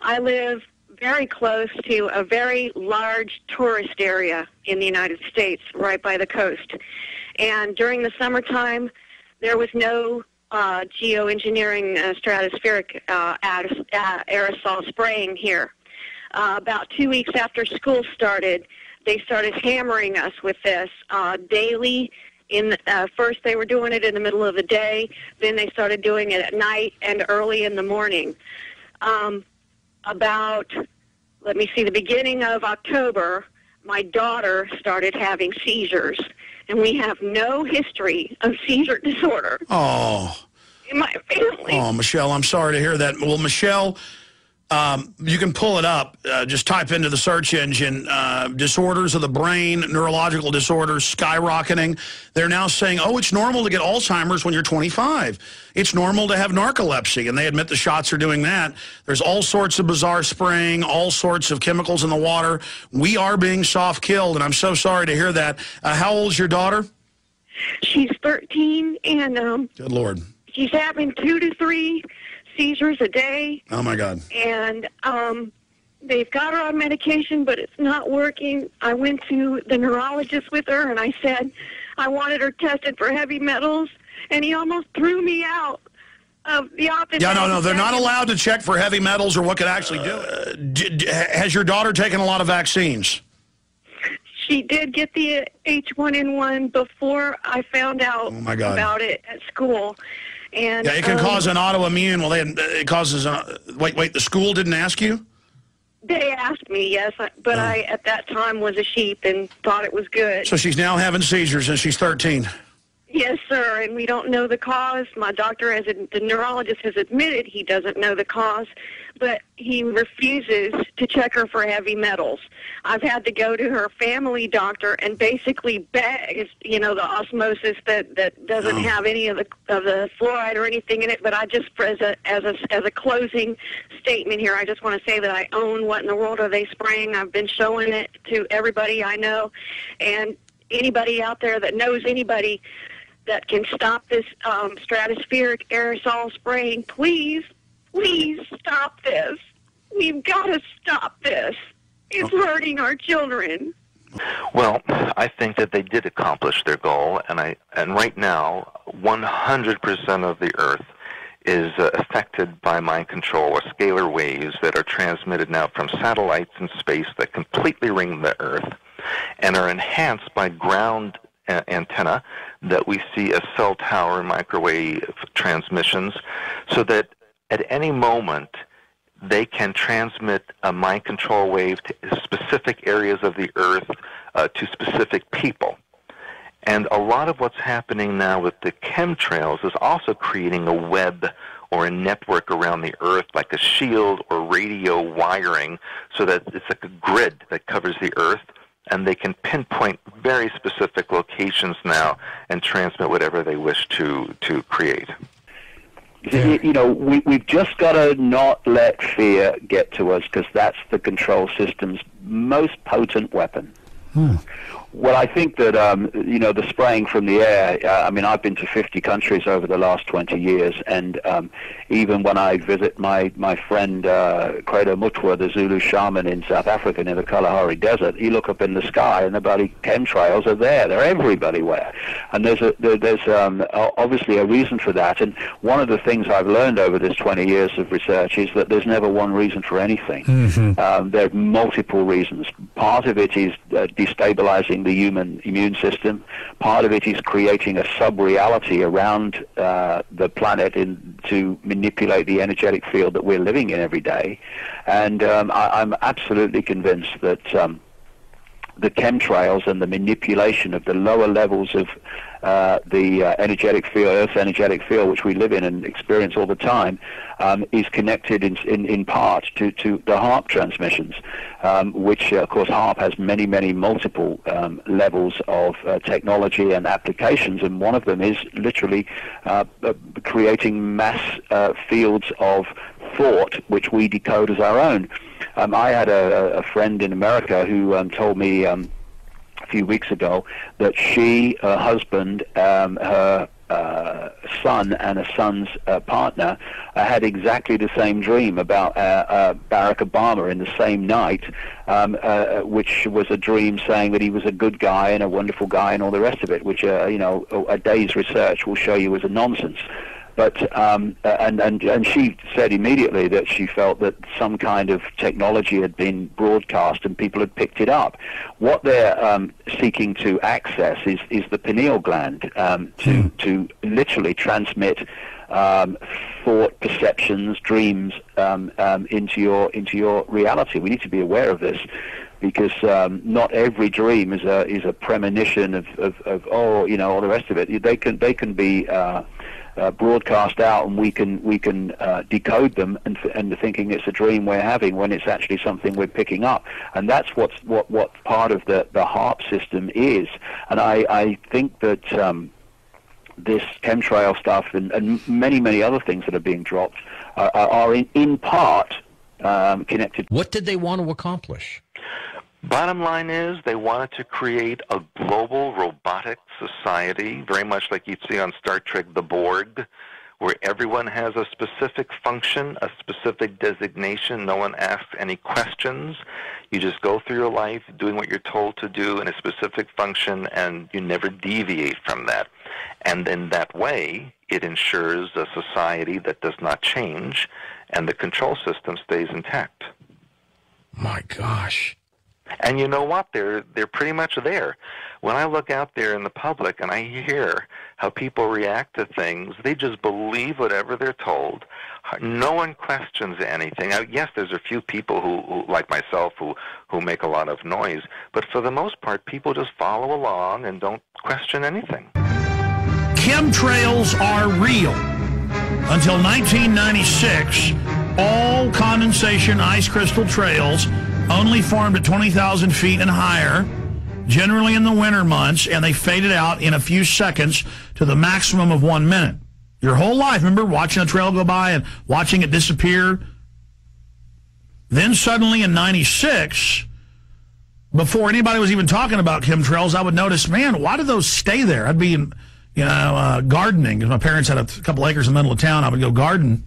I live very close to a very large tourist area in the United States, right by the coast. And during the summertime, there was no geoengineering stratospheric aerosol spraying here. About 2 weeks after school started, they started hammering us with this daily. First they were doing it in the middle of the day, then they started doing it at night and early in the morning. The beginning of October, my daughter started having seizures, and we have no history of seizure disorder. Oh. In my family. Oh, Michelle, I'm sorry to hear that. Well, Michelle, you can pull it up. Just type into the search engine, disorders of the brain, neurological disorders skyrocketing. They're now saying, oh, it's normal to get Alzheimer's when you're 25. It's normal to have narcolepsy, and they admit the shots are doing that. There's all sorts of bizarre spraying, all sorts of chemicals in the water. We are being soft-killed, and I'm so sorry to hear that. How old's your daughter? She's 13, and good Lord. She's having 2 to 3 seizures a day. Oh, my God. And they've got her on medication, but it's not working. I went to the neurologist with her, and I said I wanted her tested for heavy metals, and he almost threw me out of the office. Yeah, no, they're not allowed to check for heavy metals or what could actually do it. Has your daughter taken a lot of vaccines? She did get the H1N1 before I found out about it at school. And, yeah, it can cause an autoimmune. Well, it causes wait, the school didn't ask you? They asked me, yes, but I, at that time, was a sheep and thought it was good. So she's now having seizures and she's 13. Yes, sir, and we don't know the cause. My doctor, the neurologist, has admitted he doesn't know the cause, but he refuses to check her for heavy metals. I've had to go to her family doctor and basically beg, the osmosis that doesn't have any of the fluoride or anything in it. But I just, as a closing statement here, I just want to say that I own What in the World Are They Spraying? I've been showing it to everybody I know, and anybody out there that knows anybody that can stop this stratospheric aerosol spraying, please stop this. We've got to stop this. It's hurting our children. Well, I think that they did accomplish their goal, and right now, 100% of the Earth is affected by mind control or scalar waves that are transmitted now from satellites in space that completely ring the Earth and are enhanced by ground antenna that we see as cell tower microwave transmissions, so that at any moment they can transmit a mind control wave to specific areas of the Earth, to specific people. And a lot of what's happening now with the chemtrails is also creating a web or a network around the Earth, like a shield or radio wiring, so that it's like a grid that covers the Earth, and they can pinpoint very specific locations now and transmit whatever they wish to create. We've just got to not let fear get to us, because that's the control system's most potent weapon. Well, I think that, the spraying from the air, I've been to 50 countries over the last 20 years, and even when I visit my friend Credo Mutwa, the Zulu shaman in South Africa near the Kalahari Desert, you look up in the sky and the bloody chemtrails are there. They're everywhere. And there's obviously a reason for that. And one of the things I've learned over this 20 years of research is that there's never one reason for anything. There are multiple reasons. Part of it is destabilizing the human immune system. Part of it is creating a sub-reality around the planet to manipulate the energetic field that we're living in every day. And I'm absolutely convinced that the chemtrails and the manipulation of the lower levels of the energetic field, Earth's energetic field, which we live in and experience all the time, is connected in part to the HARP transmissions, which, of course, HARP has many multiple levels of technology and applications, and one of them is literally creating mass fields of thought, which we decode as our own. I had a friend in America who told me a few weeks ago that she, her husband, her son and a son's partner had exactly the same dream about Barack Obama in the same night, which was a dream saying that he was a good guy and a wonderful guy and all the rest of it, which a day's research will show you was a nonsense. But and she said immediately that she felt that some kind of technology had been broadcast and people had picked it up. What they're seeking to access is the pineal gland to literally transmit thought, perceptions, dreams into your reality. We need to be aware of this, because not every dream is a premonition of all the rest of it. They can be broadcast out, and we can decode them and thinking it's a dream we're having when it's actually something we're picking up. And that's what part of the HARP system is. And I think that this chemtrail stuff and many other things that are being dropped are in part connected. What did they want to accomplish? Bottom line is they wanted to create a global robotic society, very much like you'd see on Star Trek The Borg, where everyone has a specific function, a specific designation. No one asks any questions. You just go through your life doing what you're told to do in a specific function, and you never deviate from that. And in that way, it ensures a society that does not change, and the control system stays intact. My gosh. And you know what? They're pretty much there. When I look out there in the public and I hear how people react to things, they just believe whatever they're told. No one questions anything. Now, yes, there's a few people who like myself, who make a lot of noise. But for the most part, people just follow along and don't question anything. Chemtrails are real. Until 1996, all condensation ice crystal trails only formed at 20,000 feet and higher, generally in the winter months, and they faded out in a few seconds to the maximum of 1 minute. Your whole life, remember, watching a trail go by and watching it disappear? Then suddenly in 96, before anybody was even talking about chemtrails, I would notice, man, why do those stay there? I'd be gardening, because my parents had a couple acres in the middle of town. I would go garden,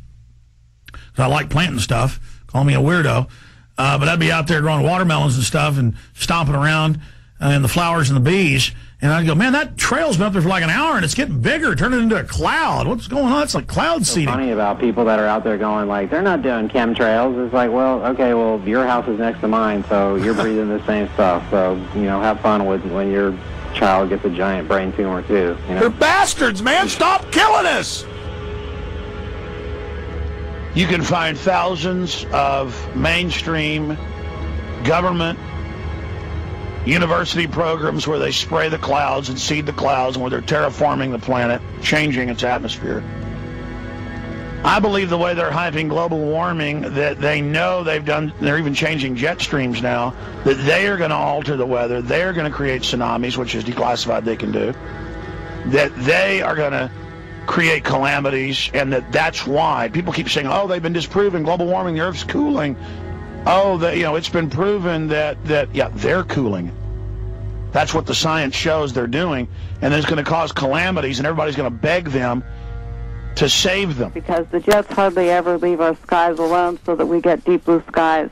because I like planting stuff. Call me a weirdo. But I'd be out there growing watermelons and stuff and stomping around and the flowers and the bees. And I'd go, man, that trail's been up there for like an hour and it's getting bigger, turning into a cloud. What's going on? It's like cloud seeding. It's funny about people that are out there going like, they're not doing chemtrails. It's like, well, okay, well, your house is next to mine, so you're breathing the same stuff. So, have fun with when your child gets a giant brain tumor too. They're bastards, man. Stop killing us. You can find thousands of mainstream government university programs where they spray the clouds and seed the clouds, and where they're terraforming the planet, changing its atmosphere. I believe the way they're hyping global warming, that they know they're even changing jet streams now, that they are going to alter the weather, they're going to create tsunamis, which is declassified they can do, that they are going to create calamities, and that's why people keep saying, oh, they've been disproven global warming, the Earth's cooling. Oh, it's been proven that they're cooling. That's what the science shows they're doing, and then it's going to cause calamities, and everybody's going to beg them to save them. Because the jets hardly ever leave our skies alone so that we get deep blue skies.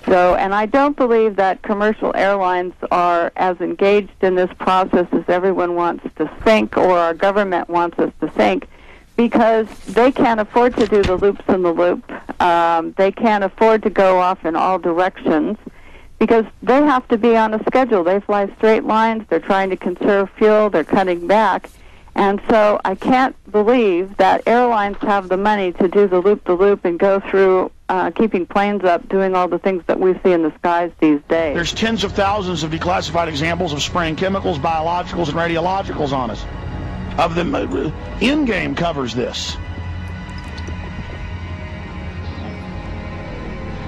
So, and I don't believe that commercial airlines are as engaged in this process as everyone wants to think, or our government wants us to think, because they can't afford to do the loops in the loop. They can't afford to go off in all directions, because they have to be on a schedule. They fly straight lines. They're trying to conserve fuel. They're cutting back. And so I can't believe that airlines have the money to do the loop and go through keeping planes up, doing all the things that we see in the skies these days. There's tens of thousands of declassified examples of spraying chemicals, biologicals, and radiologicals on us. Of them, In-Game covers this.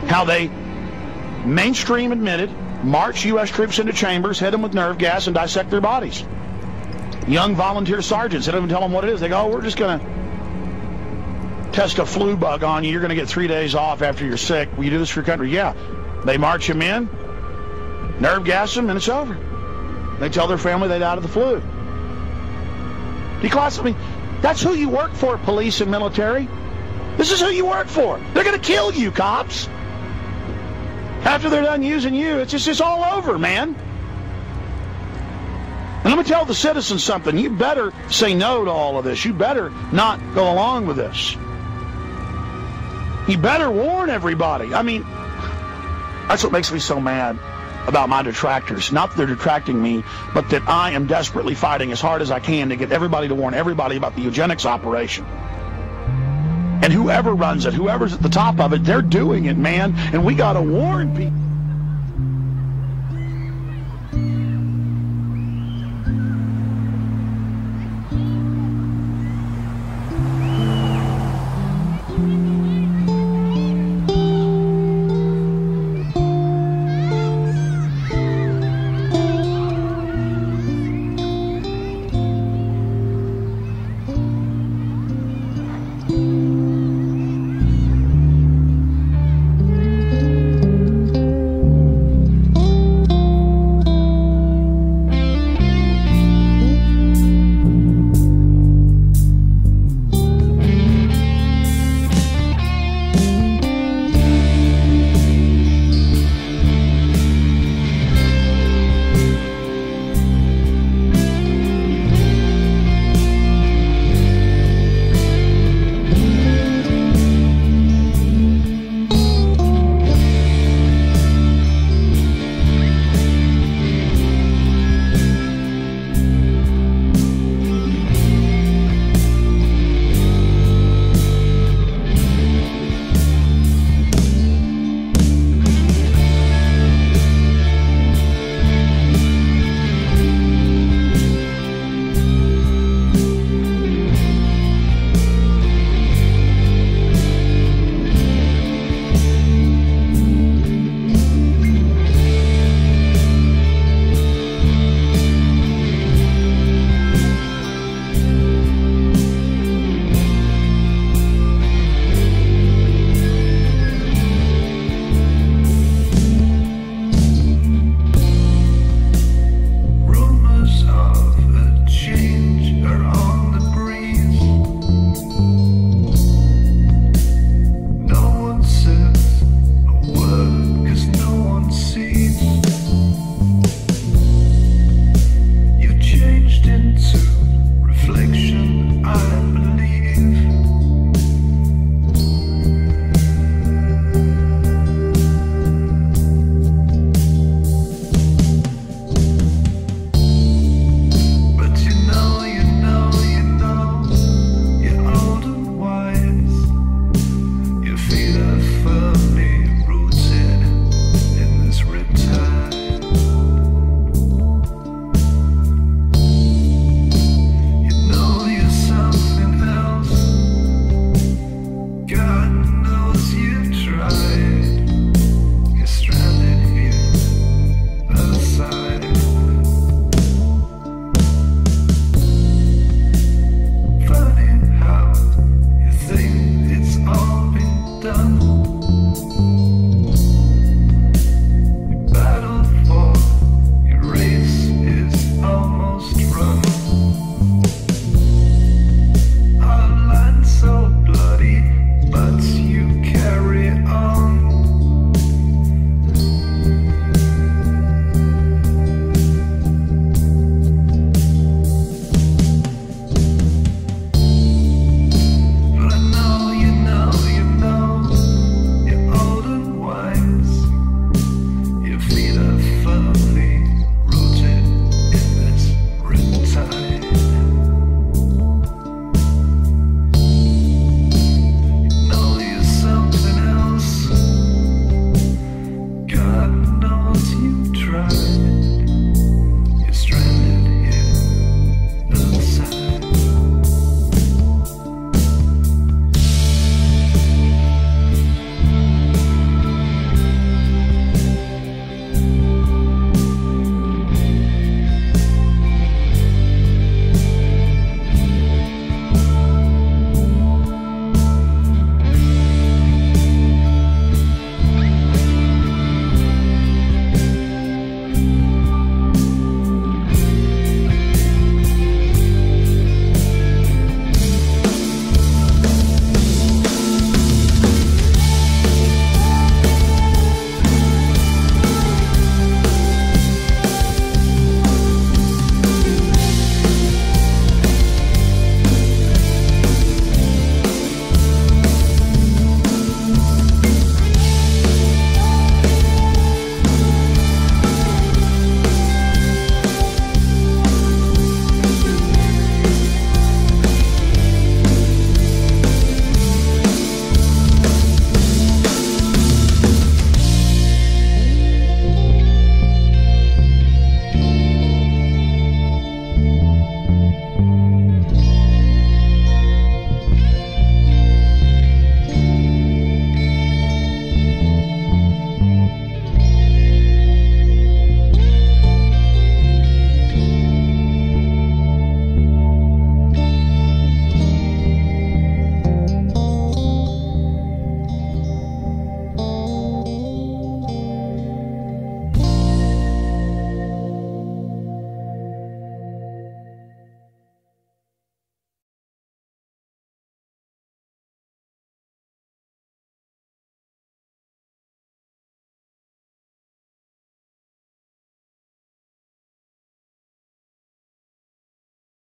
How they mainstream admitted, march U.S. troops into chambers, hit them with nerve gas, and dissect their bodies. Young volunteer sergeants, they don't even tell them what it is. They go, oh, we're just going to test a flu bug on you. You're going to get 3 days off after you're sick. Will you do this for your country? Yeah. They march them in, nerve gas them, and it's over. They tell their family they died of the flu. Declassify. That's who you work for, police and military. This is who you work for. They're going to kill you, cops. After they're done using you, it's all over, man. And let me tell the citizens something. You better say no to all of this. You better not go along with this. You better warn everybody. I mean, that's what makes me so mad about my detractors. Not that they're detracting me, but that I am desperately fighting as hard as I can to get everybody to warn everybody about the eugenics operation. And whoever runs it, whoever's at the top of it, they're doing it, man. And we got to warn people.